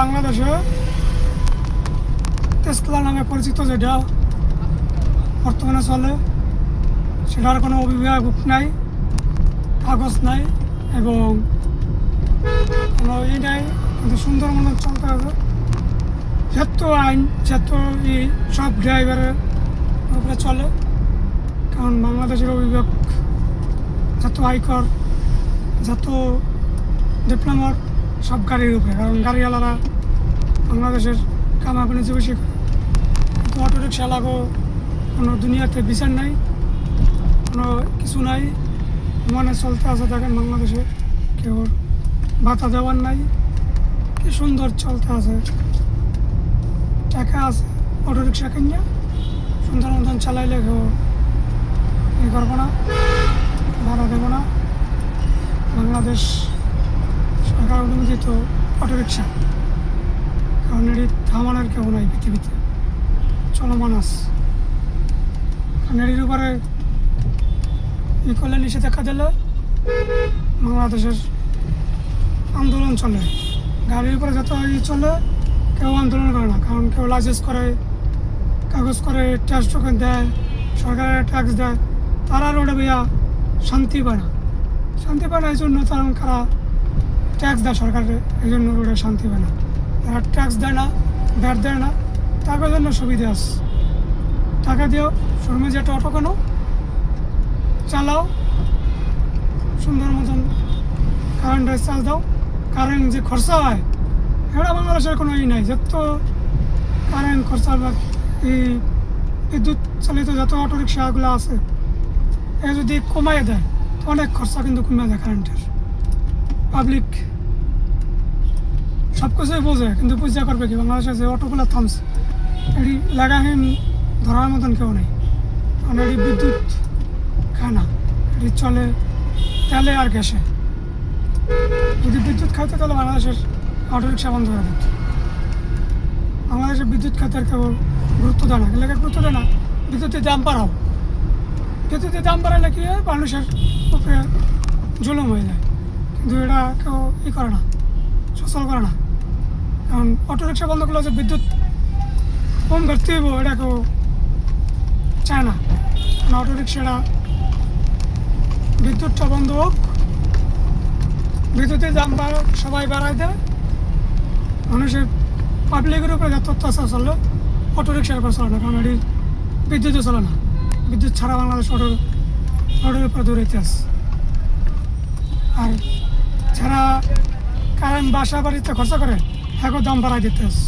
বাংলাদেশে টেসলা নামে পরিচিত যেটা বর্তমানে চলে, সেটার কোনো অভিভাবক নাই, কাগজ নাই এবং কোনো নাই, কিন্তু সুন্দর মতন চলতে হবে। যত আইন যত সব ড্রাইভারের উপরে চলে, কারণ বাংলাদেশের অভিভাবক যত আয়কর যত ডিপ্লোমার সব গাড়ির উপরে, কারণ গাড়িওয়ালারা বাংলাদেশের কামাকানি যে বেশি করে। কিন্তু অটো রিক্সাওয়ালাকেও কোনো দুনিয়াতে বিচার নাই, কোনো কিছু নাই, মানে চলতে আছে। দেখেন বাংলাদেশে কেউ ভাতা দেওয়ার নাই, কি সুন্দর চলতে আছে। টাকা আছে অটো রিক্সা কিনে সুন্দর মতন চালাইলে কেউ ই করবো না, ভাড়া দেবো না। বাংলাদেশ সরকার অনুমোদিত অটো রিক্সা, কারণ এটি থামানোর কেউ নাই পৃথিবীতে, চলমান আছে। কারণ এটির উপরে ই করলে নিষেধাজ্ঞা দিলে বাংলাদেশের আন্দোলন চলে। গাড়ির উপরে যত ই চলে কেউ আন্দোলন করে না, কারণ কেউ লাইসেন্স করে, কাগজ করে, ট্যাক্স টোকেন দেয়, সরকারের ট্যাক্স দেয়, তারা রোডে ভাইয়া শান্তি পায় না। শান্তি পায় না এই জন্য, কারণ কারা ট্যাক্স দেয় সরকারের, এই জন্য রোডে শান্তি পায় না। তারা ট্যাক্স দেয় না, ভ্যাট দেয় না, টাকার জন্য সুবিধা আছে। টাকা দিও, শোরুমে যে একটা অটো কেন, চালাও সুন্দর মতন, কারেন্টের চার্জ দাও। কারেন্ট যে খরচা হয় এটা বাংলাদেশের কোনো ই নাই। যত কারেন্ট খরচা বা এই বিদ্যুৎ চালিত যত অটো রিক্সাগুলো আছে, এ যদি কমাই দেয় তো অনেক খরচা কিন্তু কমে যায় কারেন্টের। পাবলিক সব কিছুই বোঝে, কিন্তু বুঝা করবে কি? বাংলাদেশে যে অটোগুলো থামছে এটি লাগাহীন ধরার মতন কেউ নেই, কারণ এটি বিদ্যুৎ খায় না, এটি চলে তেলে আর গ্যাসে। যদি বিদ্যুৎ খাইতে তাহলে বাংলাদেশের অটো রিক্সা বন্ধ করে দিত। বাংলাদেশের বিদ্যুৎ খাতের কেউ গুরুত্ব দেয় না, এলাকায় গুরুত্ব দেয় না। বিদ্যুতের দাম বাড়াও, বিদ্যুতের দাম বাড়ালে কি হয়? মানুষের উপরে জুলুম হয়ে যায়, কিন্তু এটা কেউ ই করে না, সচল করে না। কারণ অটো রিক্সা বন্ধ করলে যে বিদ্যুৎ কম ঘাটতে হইব এটা কেউ চায় না। কারণ অটো রিক্সাটা বিদ্যুৎটা বন্ধ হোক, বিদ্যুতের দাম সবাই বাড়ায় দেয়, মানুষের পাবলিকের উপরে যত অত্যাচার চললো অটো রিক্সার উপর চলে না, কারণ এটি বিদ্যুৎও চলে না। বিদ্যুৎ ছাড়া বাংলাদেশ অটোর উপরে দৌড়াইতে আসে। আর যারা কারেন্ট বাসা বাড়িতে খরচা করে এখন দাম বাড়াই দিতে আসে।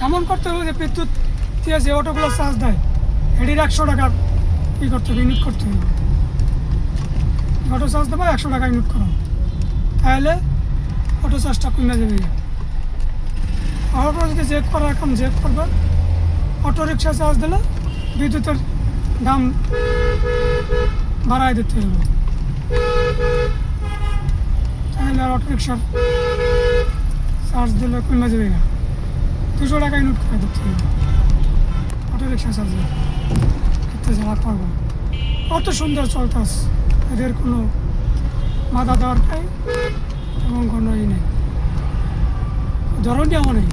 এমন করতে হবে যে বিদ্যুৎ দিয়ে যে অটোগুলো চার্জ দেয় এটির 100 টাকা ই করতে হবে, ইউনিট করতে হবে। অটো চার্জ দেবো 100 টাকা ইউনিট করো, তাহলে অটো চার্জটা কমে যাবে। আর যদি চেক করার এখন চেক করবে, অটো রিক্সা চার্জ দিলে বিদ্যুতের দাম বাড়াই দিতে হবে, তাহলে আর অটো রিক্সার চার্জ দিলে কমে যাবে না। 200 টাকা ইউনিট করে দিতে হবে অটো রিক্সা চার্জ ক্ষেত্রে যারা করবো। কত সুন্দর চলতেস, এদের কোনো বাধা দেওয়ার নেই এবং কোনো ই নেই, ধরনীয় নেই।